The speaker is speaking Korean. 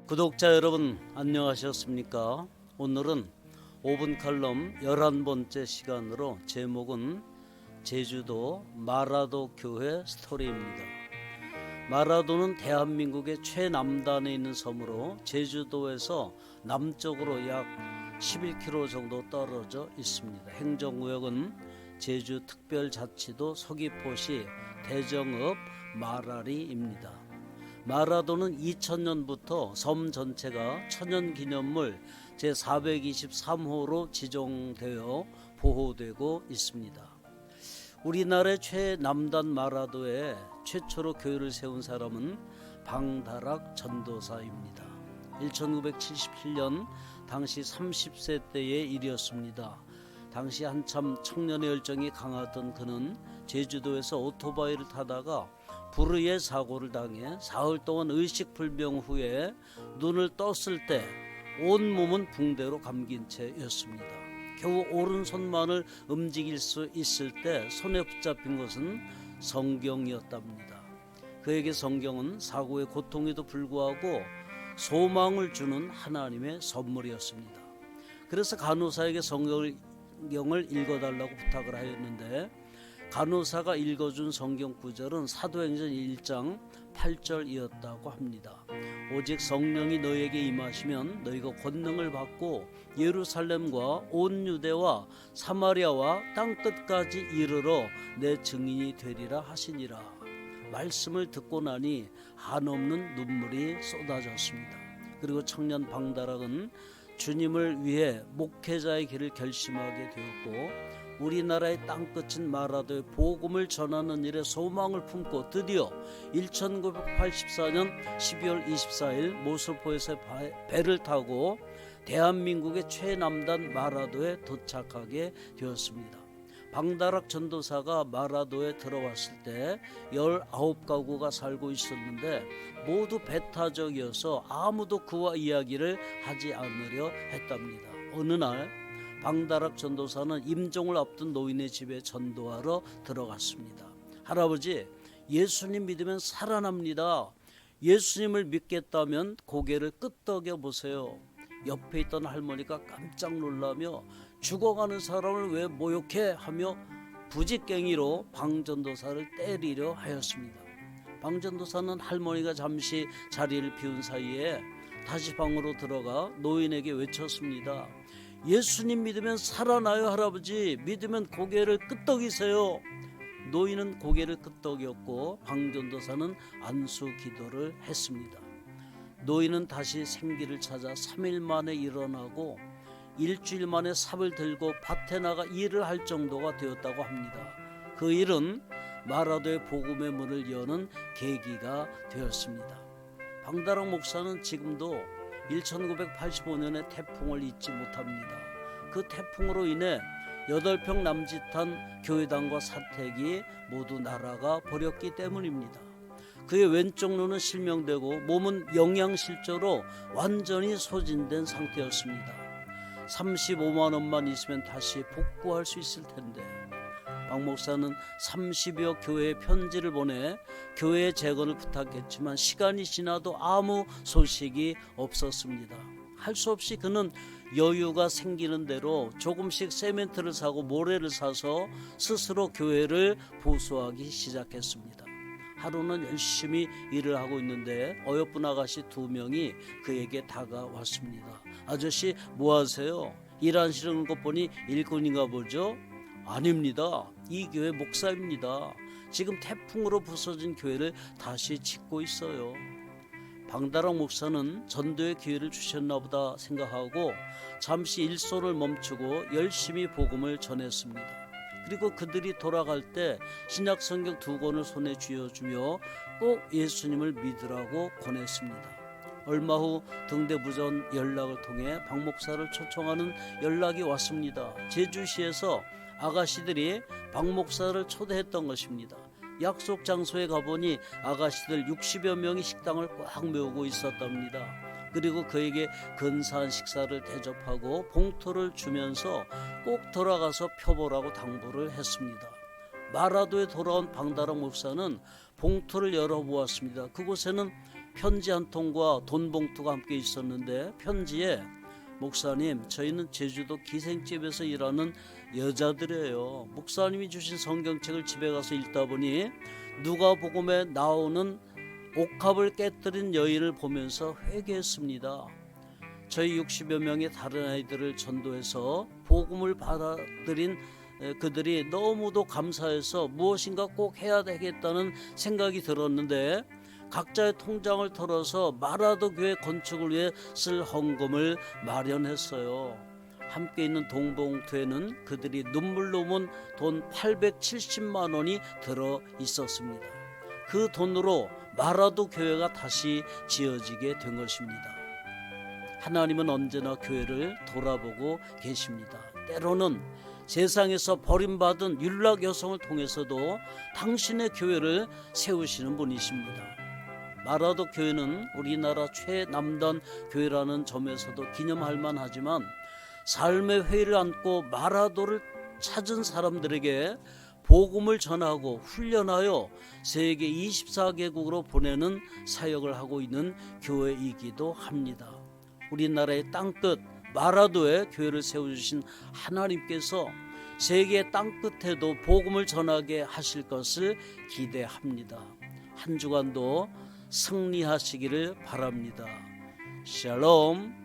구독자 여러분 안녕하셨습니까? 오늘은 5분 칼럼 11번째 시간으로 제목은 제주도 마라도 교회 스토리입니다. 마라도는 대한민국의 최남단에 있는 섬으로 제주도에서 남쪽으로 약 11km 정도 떨어져 있습니다. 행정구역은 제주특별자치도 서귀포시 대정읍 마라리입니다. 마라도는 2000년부터 섬 전체가 천연기념물 제423호로 지정되어 보호되고 있습니다. 우리나라의 최남단 마라도에 최초로 교회를 세운 사람은 방다락 전도사입니다. 1977년 당시 30세 때의 일이었습니다. 당시 한참 청년의 열정이 강하던 그는 제주도에서 오토바이를 타다가 불의의 사고를 당해 사흘 동안 의식불명 후에 눈을 떴을 때 온몸은 붕대로 감긴 채였습니다. 겨우 오른손만을 움직일 수 있을 때 손에 붙잡힌 것은 성경이었답니다. 그에게 성경은 사고의 고통에도 불구하고 소망을 주는 하나님의 선물이었습니다. 그래서 간호사에게 성경을 읽어달라고 부탁을 하였는데 간호사가 읽어준 성경 구절은 사도행전 1장 8절이었다고 합니다. 오직 성령이 너희에게 임하시면 너희가 권능을 받고 예루살렘과 온 유대와 사마리아와 땅끝까지 이르러 내 증인이 되리라 하시니라. 말씀을 듣고 나니 한없는 눈물이 쏟아졌습니다. 그리고 청년 방다락은 주님을 위해 목회자의 길을 결심하게 되었고 우리나라의 땅끝인 마라도의 복음을 전하는 일에 소망을 품고 드디어 1984년 12월 24일 모슬포에서 배를 타고 대한민국의 최남단 마라도에 도착하게 되었습니다. 방다락 전도사가 마라도에 들어왔을 때 19가구가 살고 있었는데 모두 배타적이어서 아무도 그와 이야기를 하지 않으려 했답니다. 어느 날 방다락 전도사는 임종을 앞둔 노인의 집에 전도하러 들어갔습니다. 할아버지, 예수님 믿으면 살아납니다. 예수님을 믿겠다면 고개를 끄덕여 보세요. 옆에 있던 할머니가 깜짝 놀라며 죽어가는 사람을 왜 모욕해 하며 부직갱이로 방전도사를 때리려 하였습니다. 방전도사는 할머니가 잠시 자리를 비운 사이에 다시 방으로 들어가 노인에게 외쳤습니다. 예수님 믿으면 살아나요. 할아버지, 믿으면 고개를 끄덕이세요. 노인은 고개를 끄덕였고 방전도사는 안수 기도를 했습니다. 노인은 다시 생기를 찾아 3일 만에 일어나고 일주일 만에 삽을 들고 밭에 나가 일을 할 정도가 되었다고 합니다. 그 일은 마라도의 복음의 문을 여는 계기가 되었습니다. 방다락 목사는 지금도 1985년의 태풍을 잊지 못합니다. 그 태풍으로 인해 8평 남짓한 교회당과 사택이 모두 날아가 버렸기 때문입니다. 그의 왼쪽 눈은 실명되고 몸은 영양실조로 완전히 소진된 상태였습니다. 35만 원만 있으면 다시 복구할 수 있을 텐데 박 목사는 30여 교회에 편지를 보내 교회 재건을 부탁했지만 시간이 지나도 아무 소식이 없었습니다. 할 수 없이 그는 여유가 생기는 대로 조금씩 세멘트를 사고 모래를 사서 스스로 교회를 보수하기 시작했습니다. 하루는 열심히 일을 하고 있는데 어여쁜 아가씨 2명이 그에게 다가왔습니다. 아저씨 뭐 하세요? 일 안 시르는 것 보니 일꾼인가 보죠? 아닙니다. 이 교회 목사입니다. 지금 태풍으로 부서진 교회를 다시 짓고 있어요. 방다락 목사는 전도의 기회를 주셨나 보다 생각하고 잠시 일손을 멈추고 열심히 복음을 전했습니다. 그리고 그들이 돌아갈 때 신약 성경 2권을 손에 쥐어주며 꼭 예수님을 믿으라고 권했습니다. 얼마 후 등대부전 연락을 통해 박 목사를 초청하는 연락이 왔습니다. 제주시에서 아가씨들이 박 목사를 초대했던 것입니다. 약속 장소에 가보니 아가씨들 60여 명이 식당을 꽉 메우고 있었답니다. 그리고 그에게 근사한 식사를 대접하고 봉투를 주면서 꼭 돌아가서 펴보라고 당부를 했습니다. 마라도에 돌아온 방다락 목사는 봉투를 열어보았습니다. 그곳에는 편지 한 통과 돈 봉투가 함께 있었는데 편지에 목사님, 저희는 제주도 기생집에서 일하는 여자들이에요. 목사님이 주신 성경책을 집에 가서 읽다 보니 누가복음에 나오는 옥합을 깨뜨린 여인을 보면서 회개했습니다. 저희 60여 명의 다른 아이들을 전도해서 복음을 받아들인 그들이 너무도 감사해서 무엇인가 꼭 해야 되겠다는 생각이 들었는데 각자의 통장을 털어서 마라도 교회 건축을 위해 쓸 헌금을 마련했어요. 함께 있는 동봉투에는 그들이 눈물로 문 돈 870만 원이 들어 있었습니다. 그 돈으로 마라도 교회가 다시 지어지게 된 것입니다. 하나님은 언제나 교회를 돌아보고 계십니다. 때로는 세상에서 버림받은 율락 여성을 통해서도 당신의 교회를 세우시는 분이십니다. 마라도 교회는 우리나라 최남단 교회라는 점에서도 기념할 만하지만 삶의 회의를 안고 마라도를 찾은 사람들에게 복음을 전하고 훈련하여 세계 24개국으로 보내는 사역을 하고 있는 교회이기도 합니다. 우리나라의 땅끝 마라도에 교회를 세워주신 하나님께서 세계 땅끝에도 복음을 전하게 하실 것을 기대합니다. 한 주간도 승리하시기를 바랍니다. 샬롬.